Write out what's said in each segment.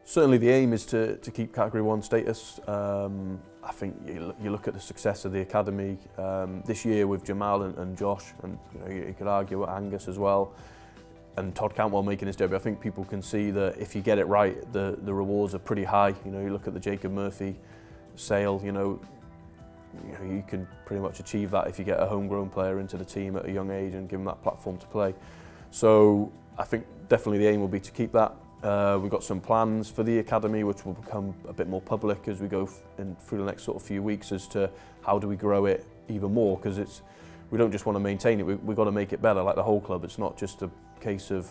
Certainly the aim is to keep Category 1 status. I think you look at the success of the Academy this year with Jamal and Josh, and you could argue with Angus as well, and Todd Cantwell making his debut. I think people can see that if you get it right, the rewards are pretty high. You look at the Jacob Murphy sale, you can pretty much achieve that if you get a homegrown player into the team at a young age and give them that platform to play. So I think definitely the aim will be to keep that. We've got some plans for the Academy which will become a bit more public as we go through the next sort of few weeks as to how do we grow it even more, because we don't just want to maintain it, we've got to make it better like the whole club. It's not just a case of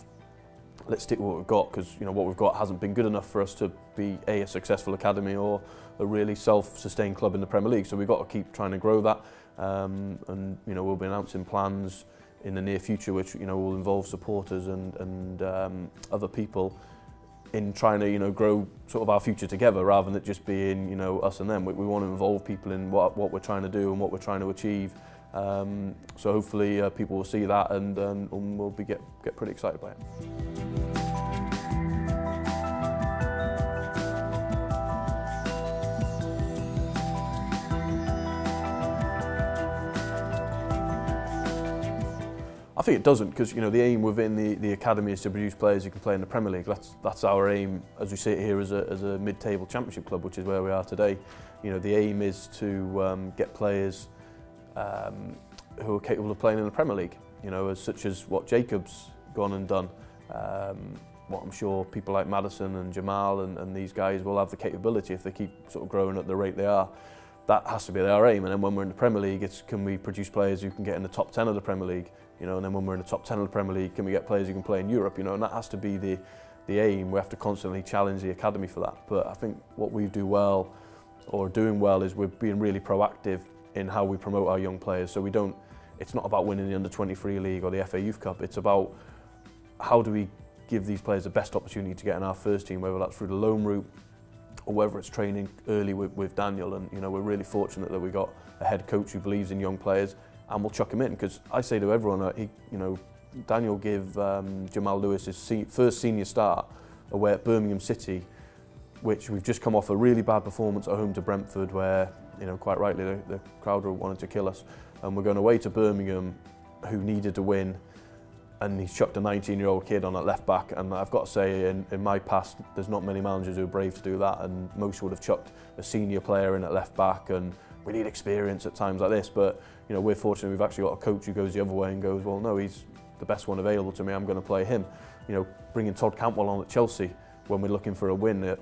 let's stick with what we've got, because what we've got hasn't been good enough for us to be a successful academy or a really self-sustained club in the Premier League. So we've got to keep trying to grow that, and we'll be announcing plans in the near future which will involve supporters and other people in trying to grow sort of our future together, rather than it just being us and them. We want to involve people in what we're trying to do and what we're trying to achieve. So hopefully people will see that and we'll get pretty excited by it. I think it doesn't, because the aim within the academy is to produce players who can play in the Premier League. That's our aim as we sit here as a mid-table championship club, which is where we are today. The aim is to get players who are capable of playing in the Premier League. Such as what Jacob's gone and done. What I'm sure people like Madison and Jamal and these guys will have the capability if they keep sort of growing at the rate they are. That has to be our aim, and then when we're in the Premier League, it's can we produce players who can get in the top 10 of the Premier League, and then when we're in the top 10 of the Premier League, can we get players who can play in Europe, and that has to be the aim. We have to constantly challenge the academy for that. But I think what we do well, or doing well, is we're being really proactive in how we promote our young players. So it's not about winning the under-23 league or the FA Youth Cup, it's about how do we give these players the best opportunity to get in our first team, whether that's through the loan route, or whether it's training early with Daniel. And we're really fortunate that we got a head coach who believes in young players and will chuck him in, because I say to everyone, Daniel gave Jamal Lewis his first senior start away at Birmingham City, which we've just come off a really bad performance at home to Brentford, where quite rightly the crowd wanted to kill us, and we're going away to Birmingham, who needed to win, and he's chucked a 19-year-old kid on at left back. And I've got to say, in my past, there's not many managers who are brave to do that, and most would have chucked a senior player in at left back, and we need experience at times like this. But we're fortunate we've actually got a coach who goes the other way and goes, well, no, he's the best one available to me, I'm going to play him. Bringing Todd Cantwell on at Chelsea when we're looking for a winner,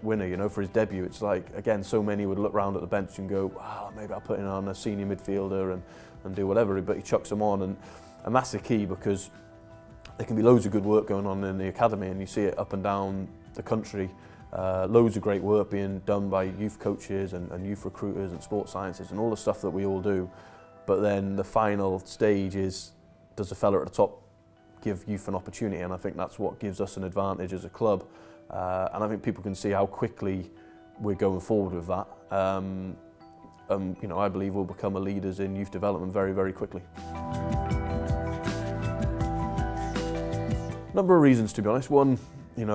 for his debut, it's like, again, so many would look round at the bench and go, maybe I'll put in on a senior midfielder and do whatever, but he chucks them on, and that's the key, because there can be loads of good work going on in the academy, and you see it up and down the country. Loads of great work being done by youth coaches and youth recruiters and sports sciences and all the stuff that we all do. But then the final stage is, does the fella at the top give youth an opportunity? And I think that's what gives us an advantage as a club. And I think people can see how quickly we're going forward with that. I believe we'll become a leaders in youth development very, very quickly. Number of reasons, to be honest. One, we've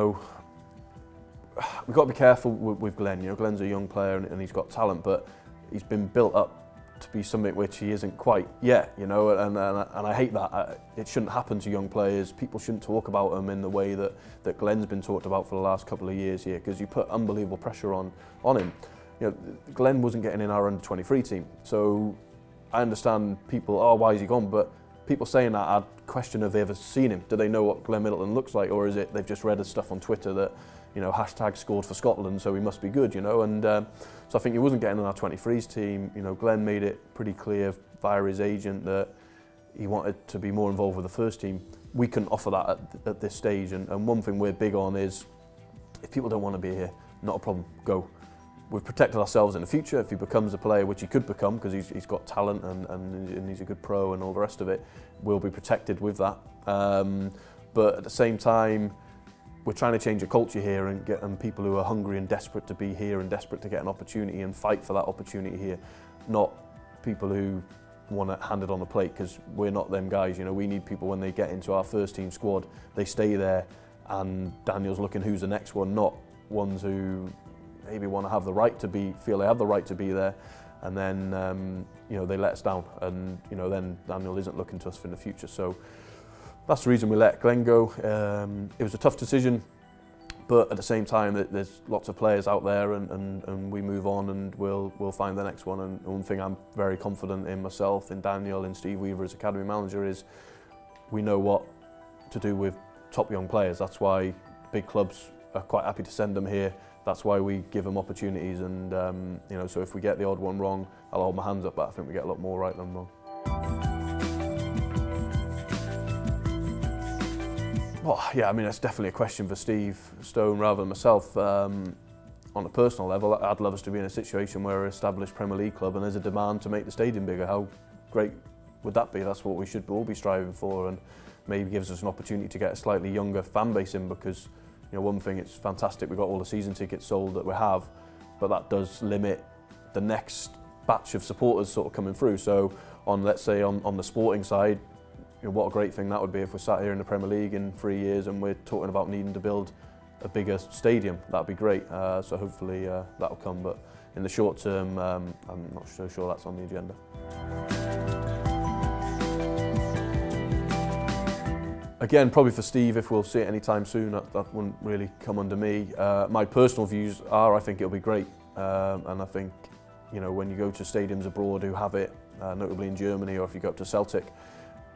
got to be careful with Glenn. Glenn's a young player and he's got talent, but he's been built up to be something which he isn't quite yet, and I hate that. It shouldn't happen to young players. People shouldn't talk about them in the way that Glenn's been talked about for the last couple of years here, because you put unbelievable pressure on him. Glenn wasn't getting in our under-23 team, so I understand people, why is he gone? But people saying that, I'd question if they've ever seen him. Do they know what Glenn Middleton looks like, or is it they've just read his stuff on Twitter that, hashtag scored for Scotland, so he must be good, and so I think he wasn't getting in our 23s team. Glenn made it pretty clear via his agent that he wanted to be more involved with the first team. We couldn't offer that at this stage, and one thing we're big on is, if people don't want to be here, not a problem, go. We've protected ourselves in the future. If he becomes a player, which he could become, because he's got talent and he's a good pro and all the rest of it, we'll be protected with that. But at the same time, we're trying to change a culture here and get people who are hungry and desperate to be here and desperate to get an opportunity and fight for that opportunity here, not people who want to hand it on the plate, because we're not them guys. We need people when they get into our first team squad, they stay there, and Daniel's looking who's the next one, not ones who maybe want to have the right to be, feel they have the right to be there, and then you know, they let us down, and you know, then Daniel isn't looking to us for the future. So that's the reason we let Glenn go. It was a tough decision, but at the same time, there's lots of players out there, and we move on, and we'll find the next one. And one thing I'm very confident in myself, in Daniel, in Steve Weaver as Academy manager, is we know what to do with top young players. That's why big clubs are quite happy to send them here. That's why we give them opportunities, and you know, so if we get the odd one wrong, I'll hold my hands up, but I think we get a lot more right than wrong. Well, yeah, I mean, that's definitely a question for Steve Stone rather than myself. On a personal level, I'd love us to be in a situation where we're an established Premier League club and there's a demand to make the stadium bigger. How great would that be? That's what we should all be striving for, and maybe gives us an opportunity to get a slightly younger fan base in, because you know, one thing, it's fantastic we've got all the season tickets sold that we have, but that does limit the next batch of supporters sort of coming through. So on, let's say on the sporting side, you know, what a great thing that would be if we're sat here in the Premier League in 3 years and we're talking about needing to build a bigger stadium. That'd be great. So hopefully that'll come, but in the short term, I'm not so sure that's on the agenda. Again, probably for Steve, if we'll see it anytime soon, that wouldn't really come under me. My personal views are, I think it'll be great, and I think, you know, when you go to stadiums abroad who have it, notably in Germany, or if you go up to Celtic,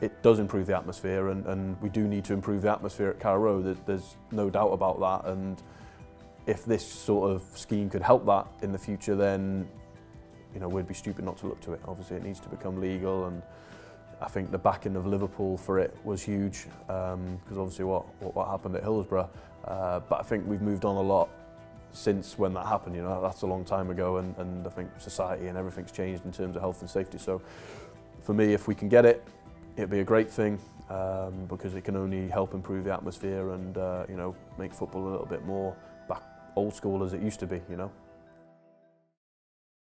it does improve the atmosphere, and we do need to improve the atmosphere at Carrow Road. There's no doubt about that, and if this sort of scheme could help that in the future, then you know, we'd be stupid not to look to it. Obviously, it needs to become legal, and I think the backing of Liverpool for it was huge, because obviously what happened at Hillsborough. But I think we've moved on a lot since when that happened. You know, that's a long time ago, and I think society and everything's changed in terms of health and safety. So for me, if we can get it, it'd be a great thing, because it can only help improve the atmosphere and you know, make football a little bit more back old school as it used to be. You know.